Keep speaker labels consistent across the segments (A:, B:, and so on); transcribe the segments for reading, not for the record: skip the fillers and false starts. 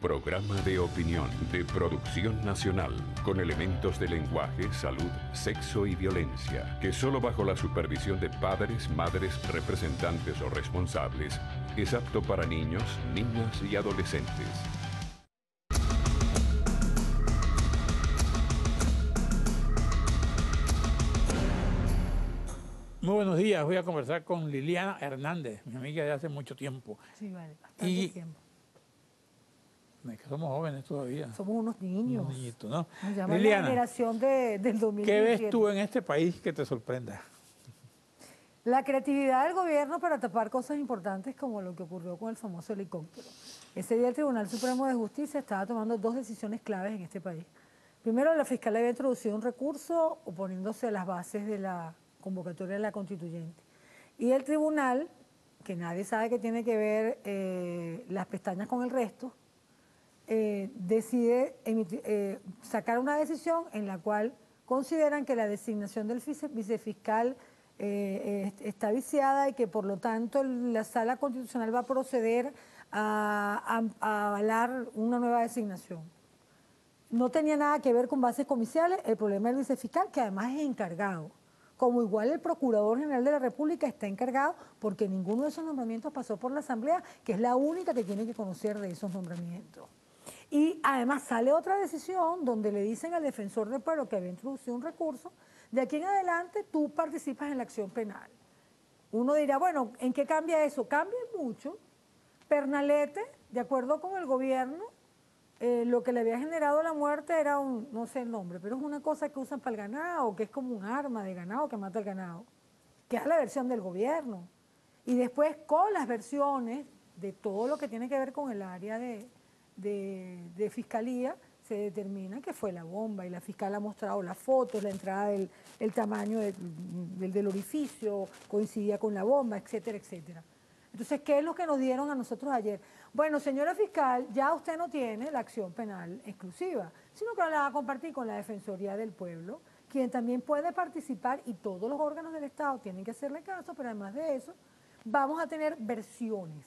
A: Programa de opinión de producción nacional con elementos de lenguaje, salud, sexo y violencia, que solo bajo la supervisión de padres, madres, representantes o responsables es apto para niños, niñas y adolescentes.
B: Muy buenos días, voy a conversar con Liliana Hernández, mi amiga de hace mucho tiempo.
C: Sí, vale, bastante tiempo.
B: Que somos jóvenes todavía.
C: Somos unos niños.
B: Unos niñitos, ¿no?
C: Nos llaman
B: Liliana,
C: la generación del 2017.
B: ¿qué ves tú en este país que te sorprenda?
C: La creatividad del gobierno para tapar cosas importantes como lo que ocurrió con el famoso helicóptero. Ese día el Tribunal Supremo de Justicia estaba tomando dos decisiones claves en este país. Primero, la fiscal había introducido un recurso oponiéndose a las bases de la convocatoria de la constituyente. Y el tribunal, que nadie sabe que tiene que ver las pestañas con el resto, decide sacar una decisión en la cual consideran que la designación del vicefiscal está viciada y que por lo tanto la Sala Constitucional va a proceder a avalar una nueva designación. No tenía nada que ver con bases comiciales, el problema del vicefiscal, que además es encargado. Como igual el Procurador General de la República está encargado porque ninguno de esos nombramientos pasó por la Asamblea, que es la única que tiene que conocer de esos nombramientos. Y además sale otra decisión donde le dicen al defensor del pueblo que había introducido un recurso, de aquí en adelante tú participas en la acción penal. Uno dirá, bueno, ¿en qué cambia eso? Cambia mucho. Pernalete, de acuerdo con el gobierno, lo que le había generado la muerte era no sé el nombre, pero es una cosa que usan para el ganado, que es como un arma de ganado que mata al ganado, que es la versión del gobierno. Y después con las versiones de todo lo que tiene que ver con el área de fiscalía, se determina que fue la bomba y la fiscal ha mostrado las fotos, la entrada el tamaño del orificio coincidía con la bomba, etcétera, etcétera. Entonces, ¿qué es lo que nos dieron a nosotros ayer? Bueno, señora fiscal, ya usted no tiene la acción penal exclusiva, sino que la va a compartir con la Defensoría del Pueblo, quien también puede participar y todos los órganos del Estado tienen que hacerle caso, pero además de eso, vamos a tener versiones.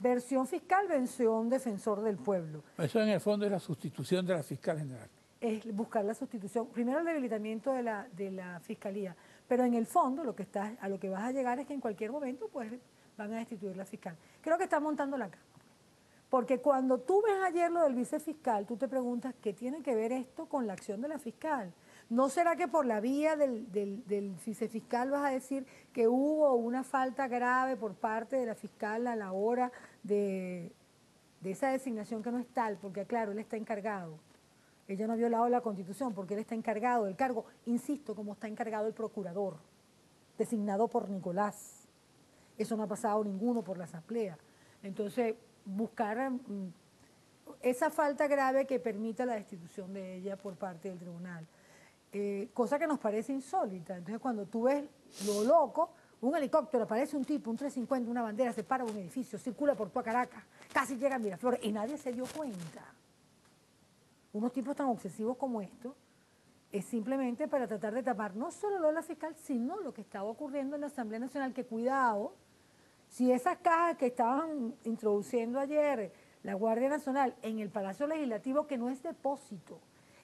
C: Versión fiscal, versión defensor del pueblo.
B: Eso en el fondo es la sustitución de la fiscal general.
C: Es buscar la sustitución, primero el debilitamiento de la fiscalía, pero en el fondo a lo que vas a llegar es que en cualquier momento pues van a destituir la fiscal. Creo que está montando la cama. Porque cuando tú ves ayer lo del vicefiscal, tú te preguntas qué tiene que ver esto con la acción de la fiscal. ¿No será que por la vía del vicefiscal vas a decir que hubo una falta grave por parte de la fiscal a la hora de esa designación que no es tal? Porque claro, él está encargado. Ella no ha violado la Constitución porque él está encargado del cargo, insisto, como está encargado el procurador, designado por Nicolás. Eso no ha pasado ninguno por la Asamblea. Entonces, buscar esa falta grave que permita la destitución de ella por parte del tribunal. Cosa que nos parece insólita. Entonces, cuando tú ves lo loco, un helicóptero, aparece un tipo, un 350, una bandera, se para un edificio, circula por toda Caracas, casi llega a Miraflores y nadie se dio cuenta. Unos tipos tan obsesivos como estos es simplemente para tratar de tapar no solo lo de la fiscal, sino lo que estaba ocurriendo en la Asamblea Nacional, que cuidado, si esas cajas que estaban introduciendo ayer la Guardia Nacional en el Palacio Legislativo, que no es depósito.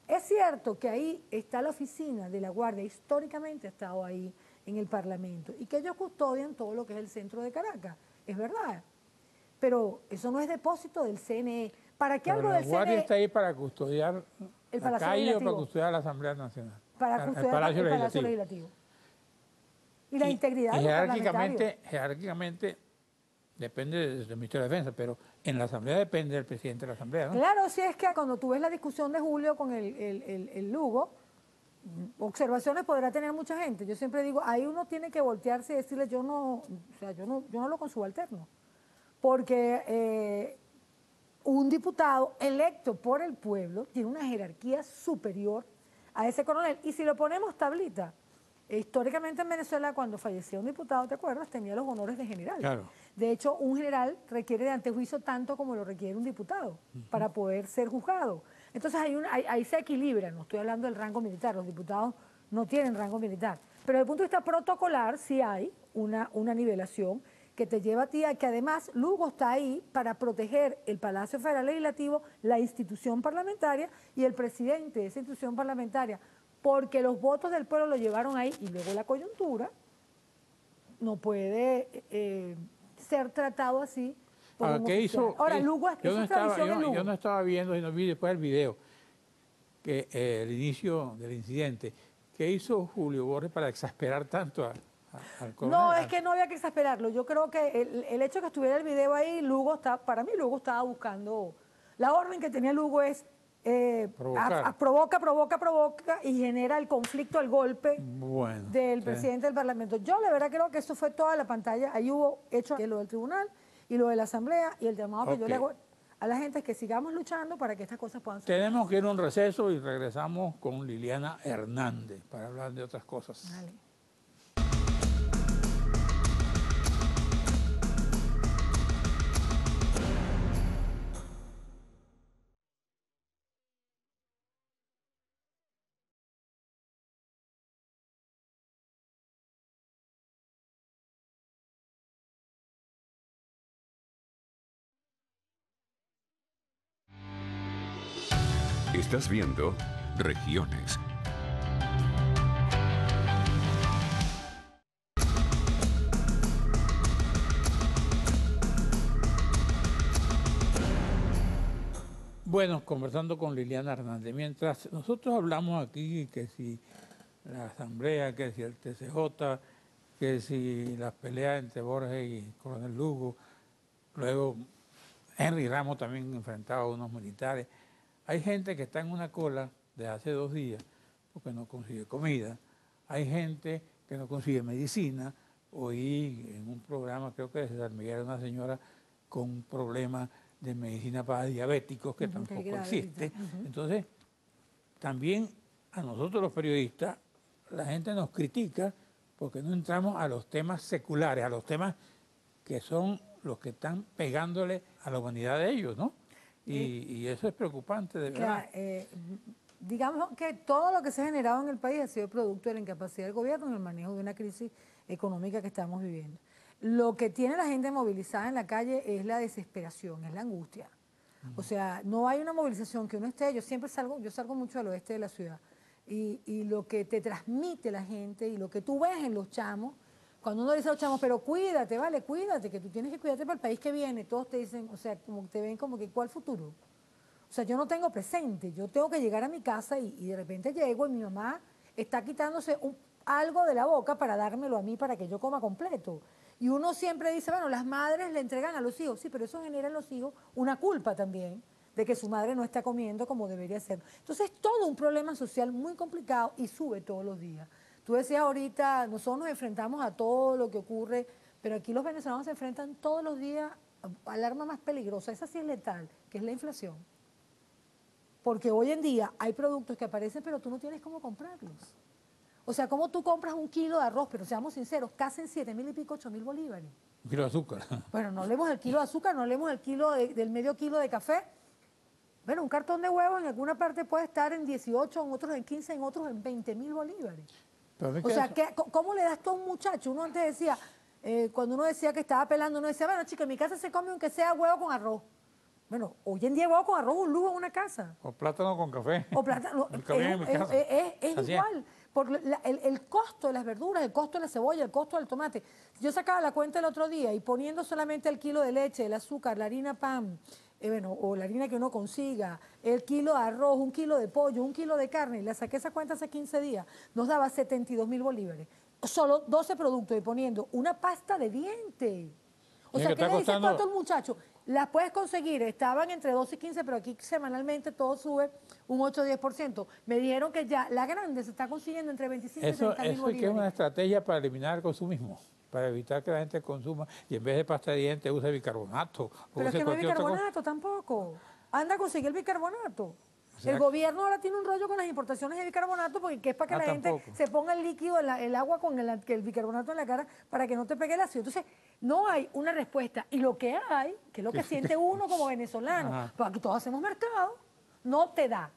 C: Es cierto que ahí está la oficina de la Guardia, históricamente ha estado ahí en el Parlamento, y que ellos custodian todo lo que es el centro de Caracas, es verdad. Pero eso no es depósito del CNE. ¿Para qué algo del CNE?
B: La Guardia está ahí para custodiar
C: el
B: la calle o para custodiar la Asamblea Nacional.
C: Para custodiar el Palacio Legislativo. Y la integridad de los parlamentarios.
B: Jerárquicamente depende del Ministerio de Defensa, pero en la Asamblea depende del presidente de la Asamblea, ¿no?
C: Claro, si es que cuando tú ves la discusión de Julio con el Lugo, observaciones podrá tener mucha gente. Yo siempre digo, ahí uno tiene que voltearse y decirle, yo no hablo con subalterno. Porque un diputado electo por el pueblo tiene una jerarquía superior a ese coronel. Y si lo ponemos tablita, históricamente en Venezuela, cuando fallecía un diputado, ¿te acuerdas? Tenía los honores de general.
B: Claro.
C: De hecho, un general requiere de antejuicio tanto como lo requiere un diputado para poder ser juzgado. Entonces ahí se equilibra, no estoy hablando del rango militar, los diputados no tienen rango militar. Pero desde el punto de vista protocolar sí hay una nivelación que te lleva a ti, a que además Lugo está ahí para proteger el Palacio Federal Legislativo, la institución parlamentaria y el presidente de esa institución parlamentaria, porque los votos del pueblo lo llevaron ahí y luego la coyuntura no puede ser tratado así.
B: ¿Qué hizo?
C: Ahora, Lugo,
B: yo no estaba viendo, sino vi después el video, que el inicio del incidente. ¿Qué hizo Julio Borges para exasperar tanto al coronel?
C: No, es que no había que exasperarlo. Yo creo que el hecho de que estuviera el video ahí, para mí Lugo estaba buscando, la orden que tenía Lugo es provoca y genera el conflicto, el golpe del presidente del Parlamento. Yo de verdad creo que eso fue toda la pantalla. Ahí hubo hecho lo del tribunal y lo de la asamblea, y el llamado que yo le hago a la gente es que sigamos luchando para que estas cosas puedan ser.
B: Tenemos que ir a un receso y regresamos con Liliana Hernández para hablar de otras cosas.
C: Vale.
A: Estás viendo Regiones.
B: Bueno, conversando con Liliana Hernández, mientras nosotros hablamos aquí que si la asamblea, que si el TCJ, que si las peleas entre Borges y Coronel Lugo, luego Henry Ramos también enfrentaba a unos militares. Hay gente que está en una cola de hace 2 días porque no consigue comida. Hay gente que no consigue medicina. Oí en un programa, creo que de César Miguel, una señora con un problema de medicina para diabéticos que tampoco existe. Entonces, también a nosotros los periodistas, la gente nos critica porque no entramos a los temas seculares, a los temas que son los que están pegándole a la humanidad de ellos, ¿no? Y eso es preocupante, de verdad.
C: Digamos que todo lo que se ha generado en el país ha sido producto de la incapacidad del gobierno en el manejo de una crisis económica que estamos viviendo. Lo que tiene la gente movilizada en la calle es la desesperación, es la angustia. O sea, no hay una movilización que uno esté, yo salgo mucho al oeste de la ciudad, y lo que te transmite la gente y lo que tú ves en los chamos, cuando uno dice a los chamos, pero cuídate, vale, cuídate, que tú tienes que cuidarte para el país que viene, todos te dicen, o sea, como te ven como que, ¿cuál futuro? O sea, yo no tengo presente, yo tengo que llegar a mi casa y de repente llego y mi mamá está quitándose algo de la boca para dármelo a mí para que yo coma completo. Y uno siempre dice, bueno, las madres le entregan a los hijos, sí, pero eso genera en los hijos una culpa también de que su madre no está comiendo como debería ser. Entonces, todo un problema social muy complicado y sube todos los días. Tú decías ahorita, nosotros nos enfrentamos a todo lo que ocurre, pero aquí los venezolanos se enfrentan todos los días al arma más peligrosa, esa sí es letal, que es la inflación. Porque hoy en día hay productos que aparecen, pero tú no tienes cómo comprarlos. O sea, ¿cómo tú compras un kilo de arroz? Pero seamos sinceros, casi en 7.000 y pico, 8.000 bolívares.
B: Un kilo de azúcar.
C: Bueno, no hablemos del kilo de azúcar, no hablemos del medio kilo de café. Bueno, un cartón de huevos en alguna parte puede estar en 18, en otros en 15, en otros en 20.000 bolívares. O sea, ¿cómo le das tú a un muchacho? Uno antes decía, cuando uno decía que estaba pelando, uno decía, bueno, chica, en mi casa se come aunque sea huevo con arroz. Bueno, hoy en día huevo con arroz es un lujo en una casa.
B: O plátano con café.
C: O plátano, es igual. Por el costo de las verduras, el costo de la cebolla, el costo del tomate. Yo sacaba la cuenta el otro día y poniendo solamente el kilo de leche, el azúcar, la harina pan, o la harina que uno consiga, el kilo de arroz, un kilo de pollo, un kilo de carne, le saqué esa cuenta hace 15 días, nos daba 72.000 bolívares. Solo 12 productos y poniendo una pasta de dientes. O sea, ¿qué le dice tanto al muchacho? Las puedes conseguir, estaban entre 12 y 15, pero aquí semanalmente todo sube un 8 o 10%. Me dijeron que ya la grande se está consiguiendo entre 25 y 30.000 bolívares.
B: Eso es que es una estrategia para eliminar el consumismo, para evitar que la gente consuma y en vez de pasta de dientes use bicarbonato.
C: Pero es que no hay bicarbonato tampoco. Anda a conseguir el bicarbonato. El gobierno ahora tiene un rollo con las importaciones de bicarbonato porque es para que la gente se ponga el líquido, el agua con el bicarbonato en la cara para que no te pegue el ácido. Entonces, no hay una respuesta. Y lo que hay, que es lo que siente uno como venezolano, pues aquí todos hacemos mercado, no te da.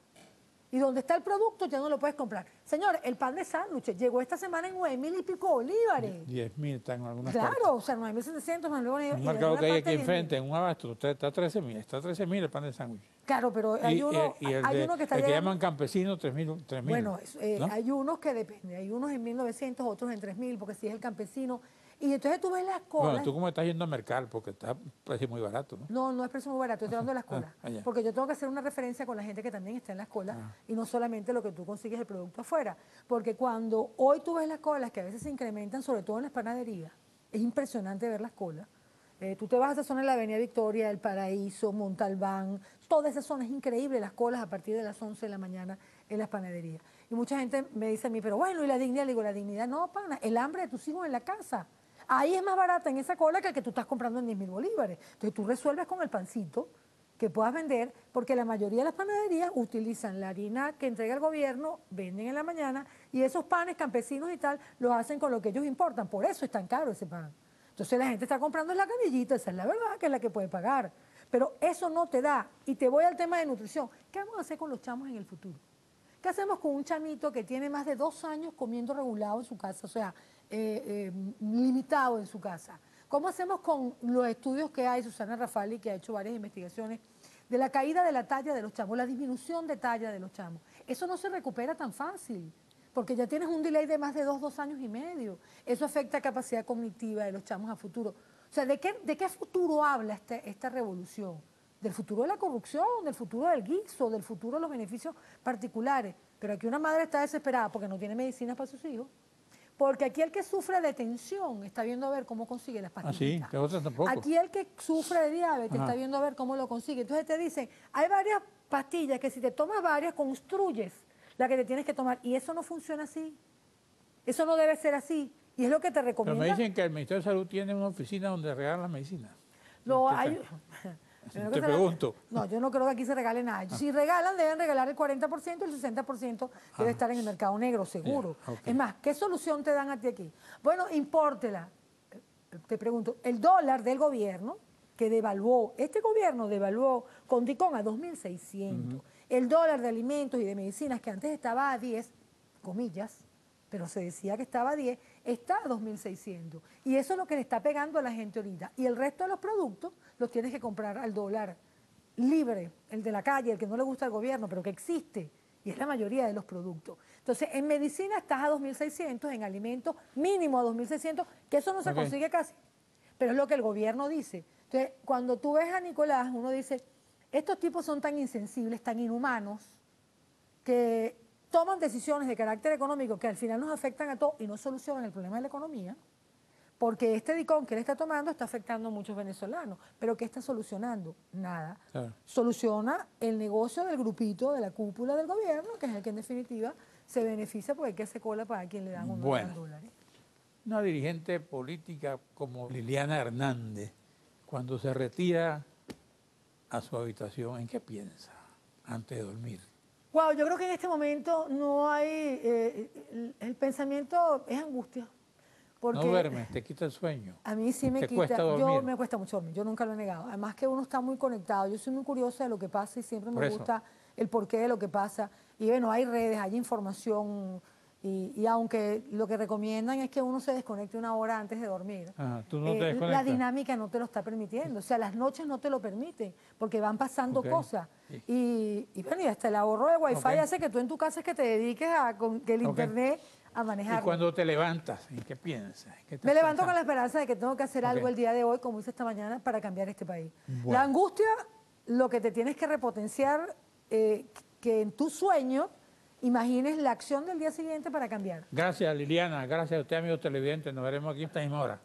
C: Y donde está el producto ya no lo puedes comprar. Señor, el pan de sándwich llegó esta semana en 9.000 y pico bolívares.
B: 10.000 están en algunas
C: Claro,
B: partes.
C: o sea, 9.700 más luego.
B: Un mercado que hay aquí enfrente, en un abasto, está 13.000, está 13.000 el pan de sándwich.
C: Claro, pero hay uno,
B: y el,
C: hay uno que está
B: el que
C: llegando.
B: llaman campesino, 3.000.
C: Bueno,
B: ¿no?
C: hay unos que depende, hay unos en 1.900, otros en 3.000, porque si es el campesino. Y entonces tú ves las colas.
B: Bueno, tú como estás yendo a mercar, porque está precio muy barato, ¿no?
C: No, no es precio muy barato, estoy hablando de las colas.
B: Ya.
C: Porque yo tengo que hacer una referencia con la gente que también está en las colas y no solamente lo que tú consigues el producto afuera. Porque cuando hoy tú ves las colas, que a veces se incrementan, sobre todo en las panaderías, es impresionante ver las colas. Tú te vas a esa zona de la Avenida Victoria, El Paraíso, Montalbán, toda esa zona es increíble, las colas a partir de las 11 de la mañana en las panaderías. Y mucha gente me dice a mí, pero bueno, ¿y la dignidad? Le digo, la dignidad no, pana, el hambre de tus hijos en la casa. Ahí es más barata en esa cola que el que tú estás comprando en 10.000 bolívares. Entonces tú resuelves con el pancito que puedas vender, porque la mayoría de las panaderías utilizan la harina que entrega el gobierno, venden en la mañana, y esos panes campesinos y tal, los hacen con lo que ellos importan. Por eso es tan caro ese pan. Entonces la gente está comprando la canillita, esa es la verdad, que es la que puede pagar. Pero eso no te da. Y te voy al tema de nutrición. ¿Qué vamos a hacer con los chamos en el futuro? ¿Qué hacemos con un chamito que tiene más de 2 años comiendo regulado en su casa? O sea, limitado en su casa. ¿Cómo hacemos con los estudios que hay, Susana Rafali, que ha hecho varias investigaciones, de la caída de la talla de los chamos, la disminución de talla de los chamos? Eso no se recupera tan fácil, porque ya tienes un delay de más de 2 años y medio. Eso afecta la capacidad cognitiva de los chamos a futuro. O sea, ¿de qué futuro habla esta revolución? Del futuro de la corrupción, del futuro del guiso, del futuro de los beneficios particulares. Pero aquí una madre está desesperada porque no tiene medicinas para sus hijos. Porque aquí el que sufre de tensión está viendo a ver cómo consigue las pastillas.
B: Ah, sí, que otras tampoco.
C: Aquí el que sufre de diabetes está viendo a ver cómo lo consigue. Entonces te dicen, hay varias pastillas que si te tomas varias, construyes la que te tienes que tomar. Y eso no funciona así. Eso no debe ser así. Y es lo que te recomiendo.
B: Pero me dicen que el Ministerio de Salud tiene una oficina donde regalan las medicinas.
C: No, hay...
B: Te pregunto.
C: No, yo no creo que aquí se regale nada. Si regalan, deben regalar el 40%, el 60% debe estar en el mercado negro, seguro.
B: Okay.
C: Es más, ¿qué solución te dan a ti aquí? Bueno, impórtela. Te pregunto, el dólar del gobierno, que devaluó, este gobierno devaluó con Dicón a 2.600. El dólar de alimentos y de medicinas, que antes estaba a 10, comillas, pero se decía que estaba a 10, está a 2.600. Y eso es lo que le está pegando a la gente ahorita. Y el resto de los productos los tienes que comprar al dólar libre, el de la calle, el que no le gusta al gobierno, pero que existe. Y es la mayoría de los productos. Entonces, en medicina estás a 2.600, en alimentos mínimo a 2.600, que eso no se consigue casi. Pero es lo que el gobierno dice. Entonces, cuando tú ves a Nicolás, uno dice, estos tipos son tan insensibles, tan inhumanos, que toman decisiones de carácter económico que al final nos afectan a todos y no solucionan el problema de la economía, porque este Dicón que él está tomando está afectando a muchos venezolanos. ¿Pero qué está solucionando? Nada. Claro. Soluciona el negocio del grupito, de la cúpula del gobierno, que es el que en definitiva se beneficia porque hay que hacer cola para quien le dan $1 dólares.
B: Una dirigente política como Liliana Hernández, cuando se retira a su habitación, ¿en qué piensa antes de dormir?
C: Wow, yo creo que en este momento no hay, el pensamiento es angustia. Porque
B: no duermes, te quita el sueño.
C: A mí sí me quita, me cuesta mucho dormir, yo nunca lo he negado. Además que uno está muy conectado, yo soy muy curiosa de lo que pasa y siempre me gusta el porqué de lo que pasa. Y bueno, hay redes, hay información y aunque lo que recomiendan es que uno se desconecte 1 hora antes de dormir,
B: ¿tú no te desconectas?
C: La dinámica no te lo está permitiendo, o sea, las noches no te lo permiten porque van pasando cosas. Y bueno, y hasta el ahorro de Wi-Fi hace que tú en tu casa es que te dediques a con el internet a manejarlo.
B: ¿Y cuando te levantas, en qué piensas?
C: Me levanto con la esperanza de que tengo que hacer algo el día de hoy, como hice esta mañana, para cambiar este país. Bueno. La angustia, lo que te tienes que repotenciar, que en tu sueño imagines la acción del día siguiente para cambiar.
B: Gracias, Liliana. Gracias a usted, amigo televidente. Nos veremos aquí esta misma hora.